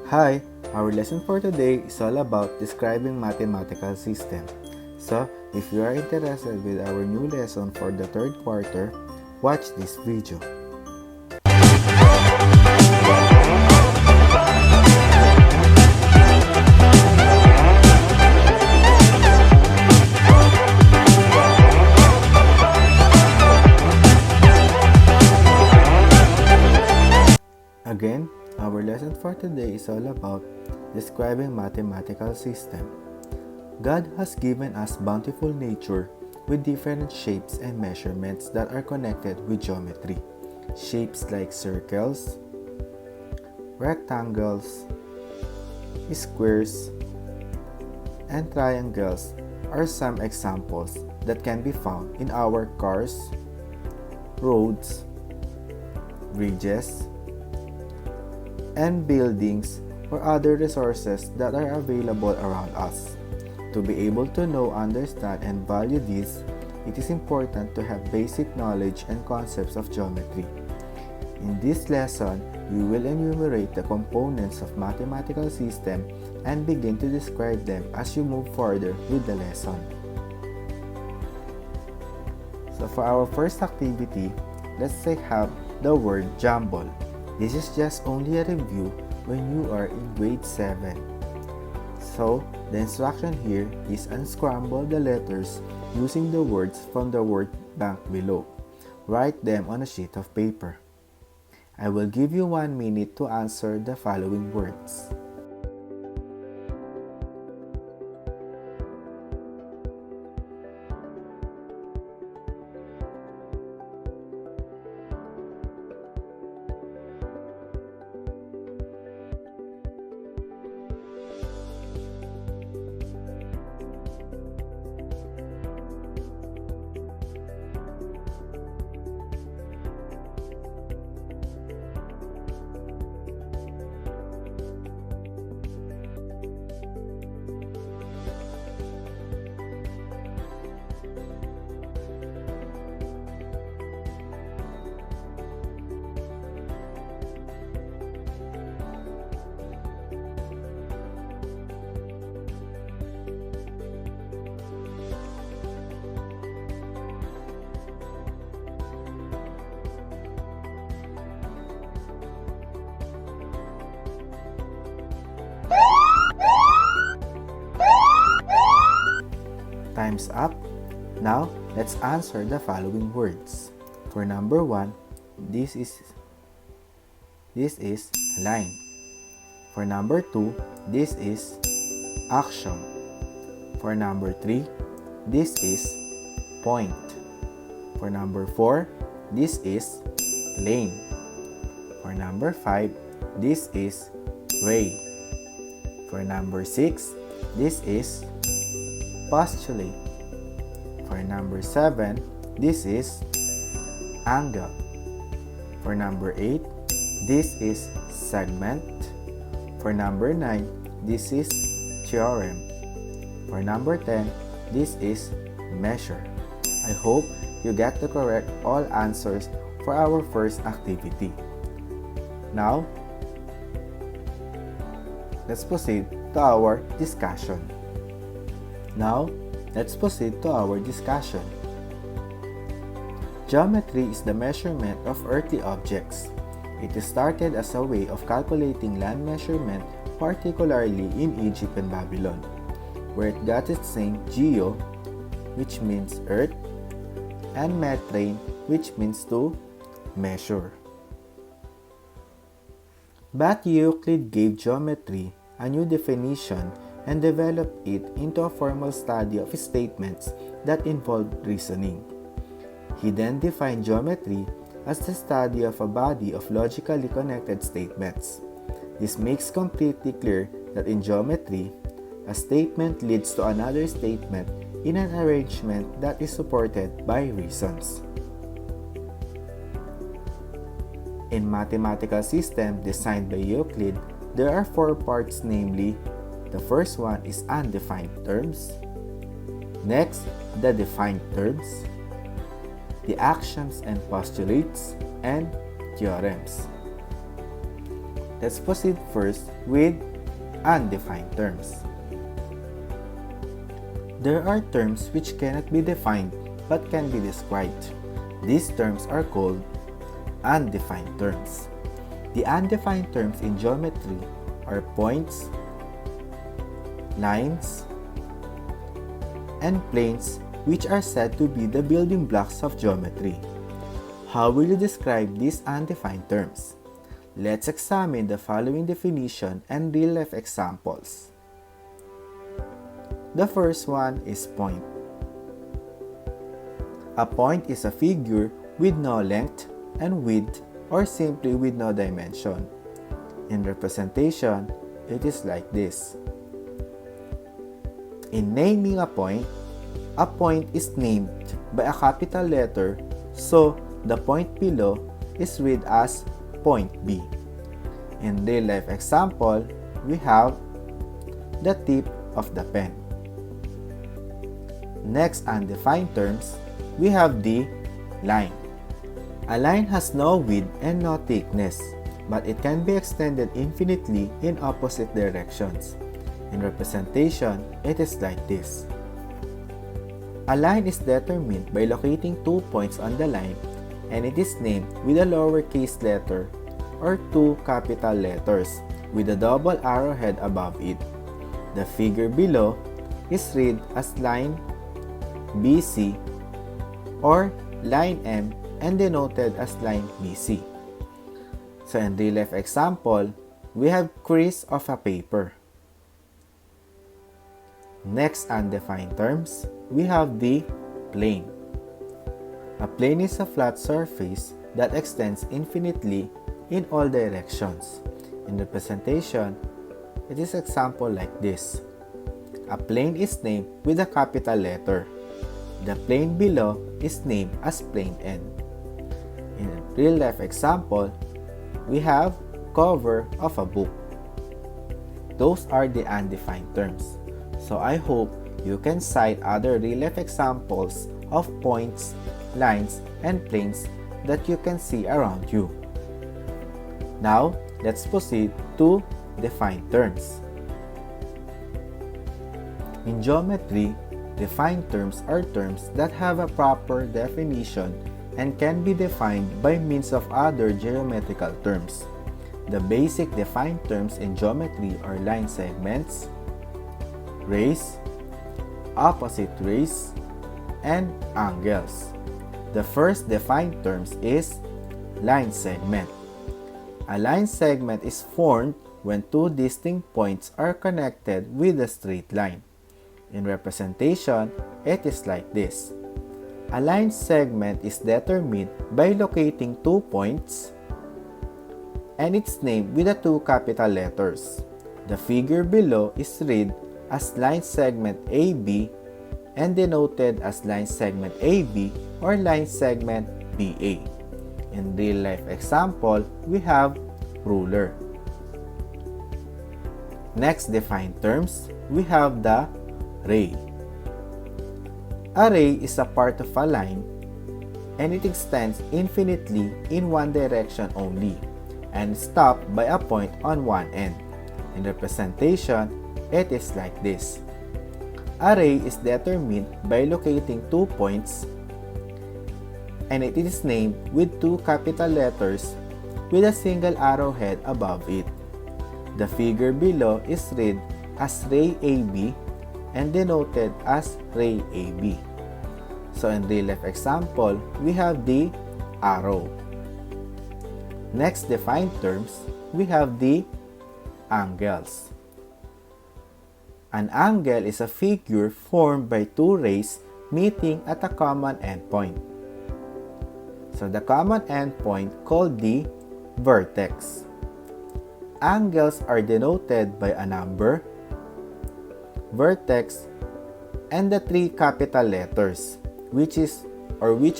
Hi, our lesson for today is all about describing mathematical system. So, if you are interested with our new lesson for the third quarter, watch this video. Again, our lesson for today is all about describing mathematical system. God has given us bountiful nature with different shapes and measurements that are connected with geometry. Shapes like circles, rectangles, squares, and triangles are some examples that can be found in our cars, roads, bridges, and buildings or other resources that are available around us. To be able to know, understand, and value these, it is important to have basic knowledge and concepts of geometry. In this lesson, we will enumerate the components of mathematical system and begin to describe them as you move further with the lesson. So for our first activity, let's have the word jumble. This is just only a review when you are in grade 7. So, the instruction here is unscramble the letters using the words from the word bank below. Write them on a sheet of paper. I will give you 1 minute to answer the following words. Time's up. Now, let's answer the following words. For number 1, this is line. For number 2, this is action. For number 3, this is point. For number 4, this is plane. For number 5, this is ray. For number 6, this is postulate. For number 7, this is angle. For number 8, this is segment. For number 9, this is theorem. For number 10, this is measure. I hope you get to correct all answers for our first activity. Now, let's proceed to our discussion. Geometry is the measurement of earthly objects. It started as a way of calculating land measurement, particularly in Egypt and Babylon, where it got its name geo, which means earth, and metrane, which means to measure. But Euclid gave geometry a new definition and developed it into a formal study of statements that involved reasoning. He then defined geometry as the study of a body of logically connected statements. This makes completely clear that in geometry, a statement leads to another statement in an arrangement that is supported by reasons. In mathematical system designed by Euclid, there are 4 parts, namely, the first one is undefined terms. Next, the defined terms, the axioms and postulates, and theorems. let's proceed first with undefined terms. There are terms which cannot be defined but can be described. These terms are called undefined terms. The undefined terms in geometry are points, lines, and planes, which are said to be the building blocks of geometry. How will you describe these undefined terms? Let's examine the following definition and real-life examples. The first one is point. A point is a figure with no length and width, or simply with no dimension. In representation, it is like this. In naming a point is named by a capital letter, so the point below is read as point B. In real-life example, we have the tip of the pen. Next undefined terms, we have the line. A line has no width and no thickness, but it can be extended infinitely in opposite directions. In representation, it is like this. A line is determined by locating 2 points on the line, and it is named with a lowercase letter or 2 capital letters with a double arrowhead above it. The figure below is read as line BC or line M and denoted as line BC. So in real-life example, we have crease of a paper. Next undefined terms, we have the plane. A plane is a flat surface that extends infinitely in all directions. In representation, it is example like this. A plane is named with a capital letter. The plane below is named as plane N. In real-life example, we have cover of a book. Those are the undefined terms. So I hope you can cite other real-life examples of points, lines, and planes that you can see around you. Now, let's proceed to defined terms. In geometry, defined terms are terms that have a proper definition and can be defined by means of other geometrical terms. The basic defined terms in geometry are line segments, rays, opposite rays, and angles. The first defined terms is line segment. A line segment is formed when 2 distinct points are connected with a straight line. In representation, it is like this. A line segment is determined by locating 2 points and it's named with the 2 capital letters. The figure below is read as line segment AB and denoted as line segment AB or line segment BA. In real-life example, we have ruler. Next defined terms, we have the ray. A ray is a part of a line and it extends infinitely in one direction only and stopped by a point on one end. In representation, it is like this. A ray is determined by locating 2 points and it is named with 2 capital letters with a single arrowhead above it. The figure below is read as ray AB and denoted as ray AB. So in real-life example, we have the arrow. Next defined terms, we have the angles. An angle is a figure formed by 2 rays meeting at a common endpoint. So the common endpoint called the vertex. Angles are denoted by a number, vertex, and the 3 capital letters, which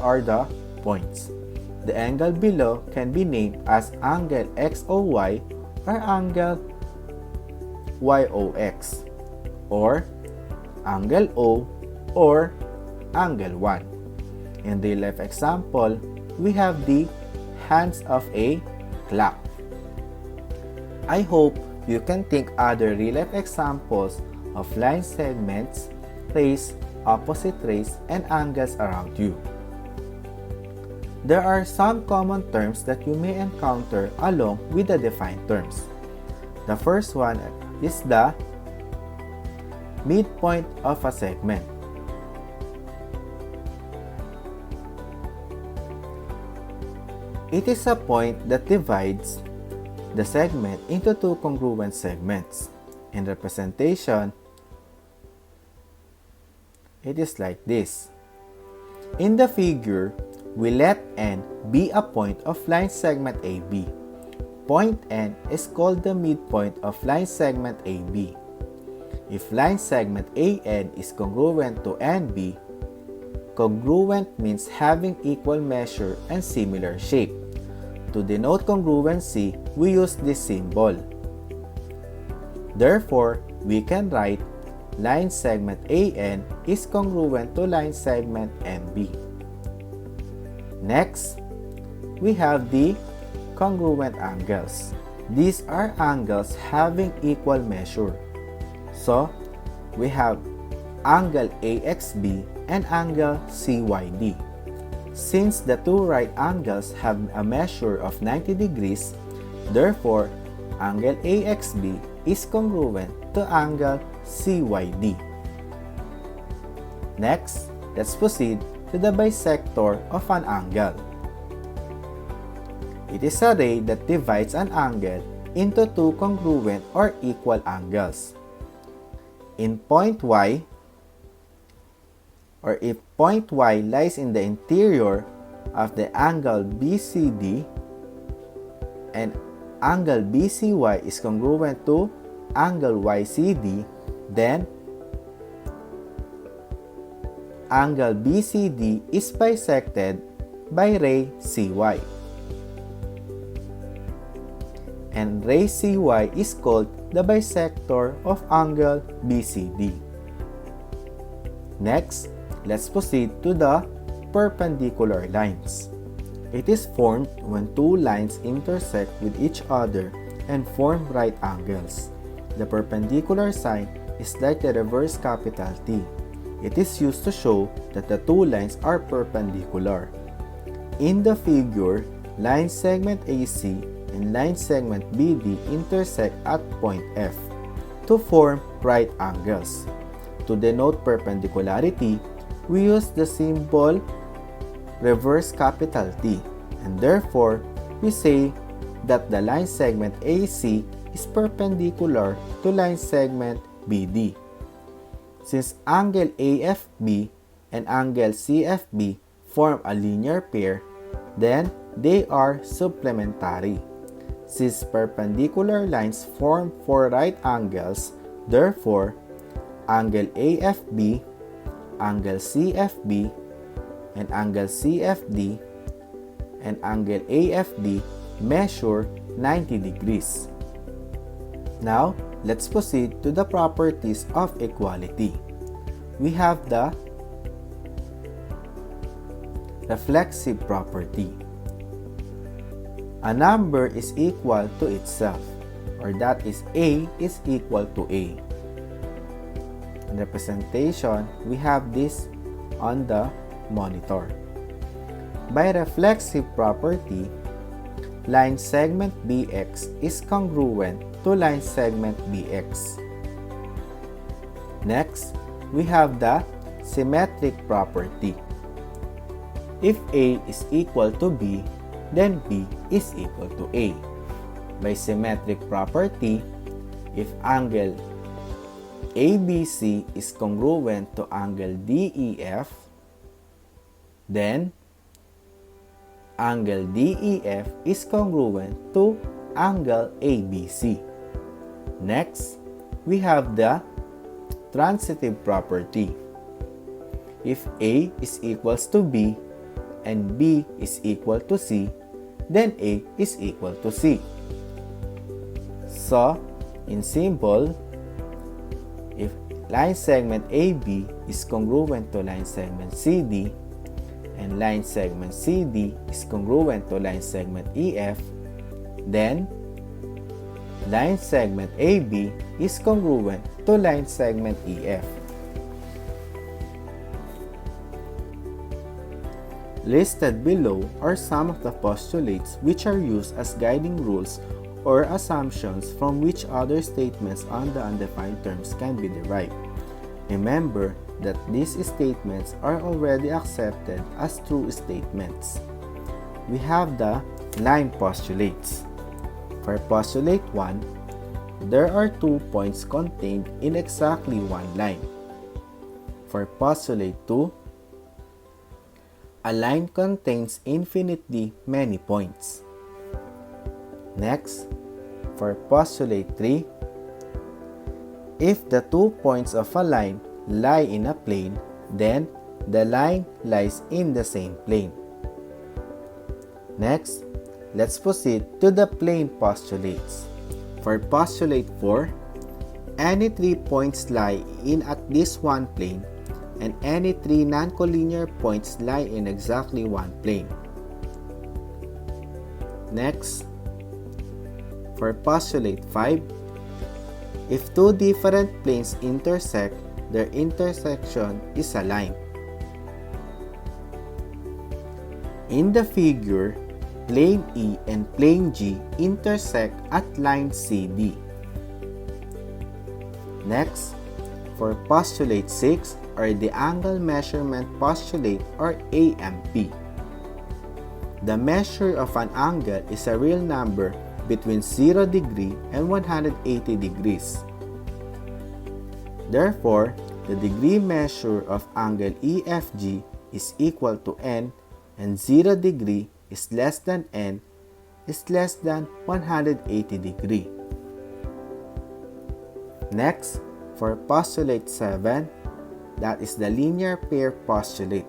are the points. The angle below can be named as angle XOY or angle YOX, or angle O or angle 1. In real life example, we have the hands of a clock. I hope you can think other real-life examples of line segments, rays, opposite rays, and angles around you. There are some common terms that you may encounter along with the defined terms. The first one is the midpoint of a segment. It is a point that divides the segment into two congruent segments. In representation, it is like this. In the figure, we let N be a point of line segment AB. Point N is called the midpoint of line segment AB. If line segment AN is congruent to NB, congruent means having equal measure and similar shape. To denote congruency, we use this symbol. Therefore, we can write line segment AN is congruent to line segment NB. Next, we have the congruent angles. These are angles having equal measure. So, we have angle AXB and angle CYD. Since the two right angles have a measure of 90 degrees, therefore, angle AXB is congruent to angle CYD. Next, let's proceed to the bisector of an angle. It is a ray that divides an angle into two congruent or equal angles. In point Y, or if point Y lies in the interior of the angle BCD and angle BCY is congruent to angle YCD, then angle BCD is bisected by ray CY. And ray CY is called the bisector of angle BCD. Next, let's proceed to the perpendicular lines. It is formed when two lines intersect with each other and form right angles. The perpendicular sign is like the reverse capital T. It is used to show that the two lines are perpendicular. In the figure, line segment AC and line segment BD intersect at point F to form right angles. To denote perpendicularity, we use the symbol reverse capital T, and therefore, we say that the line segment AC is perpendicular to line segment BD. Since angle AFB and angle CFB form a linear pair, then they are supplementary. Since perpendicular lines form four right angles, therefore, angle AFB, angle CFB, and angle CFD, and angle AFD measure 90 degrees. Now, let's proceed to the properties of equality. We have the reflexive property. A number is equal to itself, or that is A is equal to A. In representation, we have this on the monitor. By reflexive property, line segment BX is congruent to line segment BX. Next, we have the symmetric property. If A is equal to B, then B is equal to A. By symmetric property, if angle ABC is congruent to angle DEF, then angle DEF is congruent to angle ABC. Next, we have the transitive property. If A is equals to B and B is equal to C, then A is equal to C. So, in symbol, if line segment AB is congruent to line segment CD, and line segment CD is congruent to line segment EF, then line segment AB is congruent to line segment EF. Listed below are some of the postulates which are used as guiding rules or assumptions from which other statements on the undefined terms can be derived. Remember that these statements are already accepted as true statements. We have the line postulates. For postulate 1, there are 2 points contained in exactly one line. For postulate 2, a line contains infinitely many points. Next, for postulate 3, if the 2 points of a line lie in a plane, then the line lies in the same plane. Next, let's proceed to the plane postulates. For postulate 4, any 3 points lie in at least one plane, and any 3 non-collinear points lie in exactly one plane. Next, for postulate 5, if 2 different planes intersect, their intersection is a line. In the figure, plane E and plane G intersect at line CD. Next, for postulate 6, or the angle measurement postulate, or AMP. The measure of an angle is a real number between 0 degree and 180 degrees. Therefore, the degree measure of angle EFG is equal to n, and 0 degree is less than n is less than 180 degree. Next, for postulate 7, that is the linear pair postulate.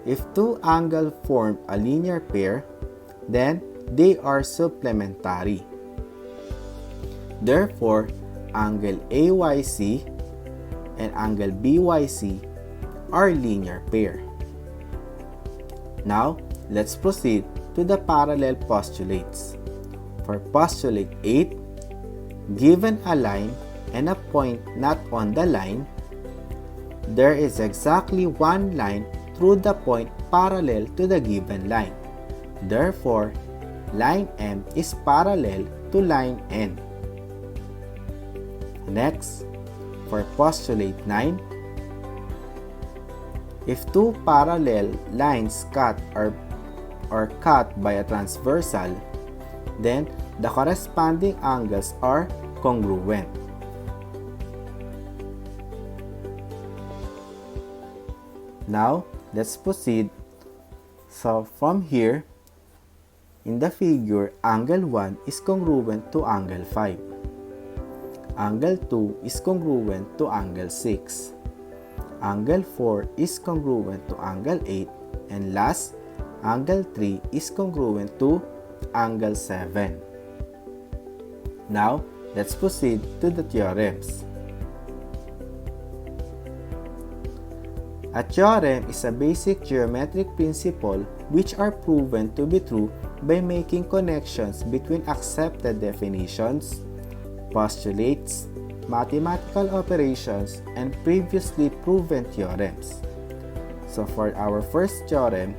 If 2 angles form a linear pair, then they are supplementary. Therefore, angle AYC and angle BYC are linear pair. Now, let's proceed to the parallel postulates. For postulate 8, given a line and a point not on the line, there is exactly one line through the point parallel to the given line. Therefore, line M is parallel to line N. Next, for postulate 9, if 2 parallel lines cut are cut by a transversal, then the corresponding angles are congruent. Now, let's proceed. So, from here, in the figure, angle 1 is congruent to angle 5. Angle 2 is congruent to angle 6. Angle 4 is congruent to angle 8. And last, angle 3 is congruent to angle 7. Now, let's proceed to the theorems. A theorem is a basic geometric principle which are proven to be true by making connections between accepted definitions, postulates, mathematical operations, and previously proven theorems. So for our first theorem,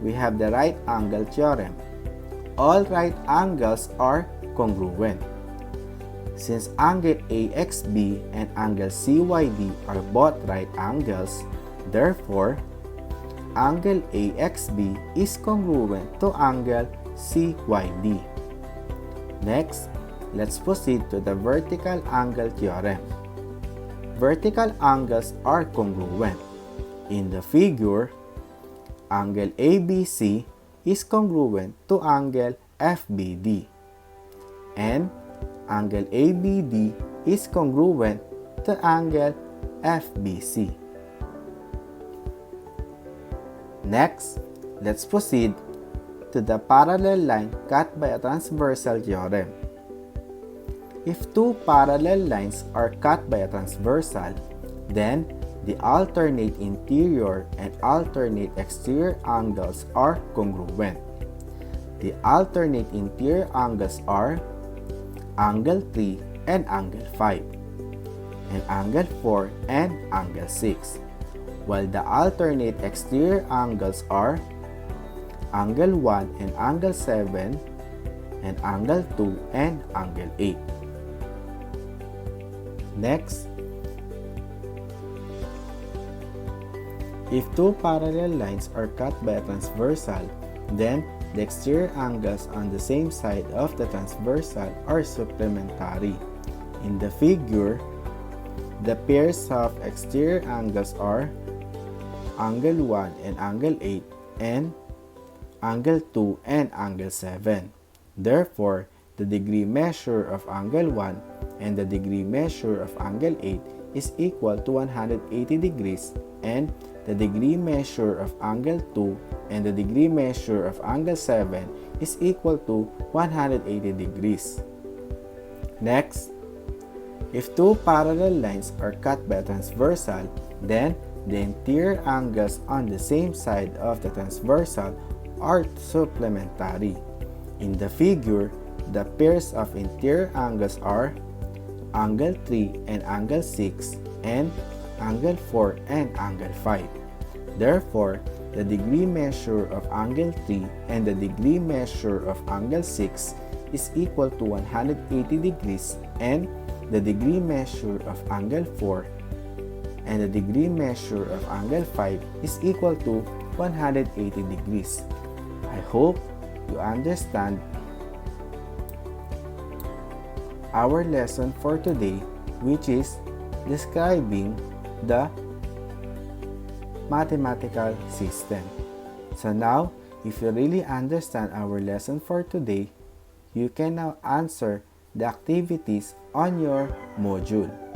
we have the right angle theorem. All right angles are congruent. Since angle AXB and angle CYD are both right angles, therefore, angle AXB is congruent to angle CYD. Next, let's proceed to the vertical angle theorem. Vertical angles are congruent. In the figure, angle ABC is congruent to angle FBD, and angle ABD is congruent to angle FBC. Next, let's proceed to the parallel line cut by a transversal theorem. If 2 parallel lines are cut by a transversal, then the alternate interior and alternate exterior angles are congruent. The alternate interior angles are angle 3 and angle 5, and angle 4 and angle 6, while the alternate exterior angles are angle 1 and angle 7, and angle 2 and angle 8. Next, if two parallel lines are cut by a transversal, then the exterior angles on the same side of the transversal are supplementary. In the figure, the pairs of exterior angles are angle 1 and angle 8, and angle 2 and angle 7. Therefore, the degree measure of angle 1 and the degree measure of angle 8 is equal to 180 degrees, and the degree measure of angle 2 and the degree measure of angle 7 is equal to 180 degrees. Next, if two parallel lines are cut by a transversal, then the interior angles on the same side of the transversal are supplementary. In the figure, the pairs of interior angles are angle 3 and angle 6, and angle 4 and angle 5. Therefore, the degree measure of angle 3 and the degree measure of angle 6 is equal to 180 degrees, and the degree measure of angle 4 and the degree measure of angle 5 is equal to 180 degrees. I hope you understand our lesson for today, which is describing the mathematical system. So now, if you really understand our lesson for today, you can now answer the activities on your module.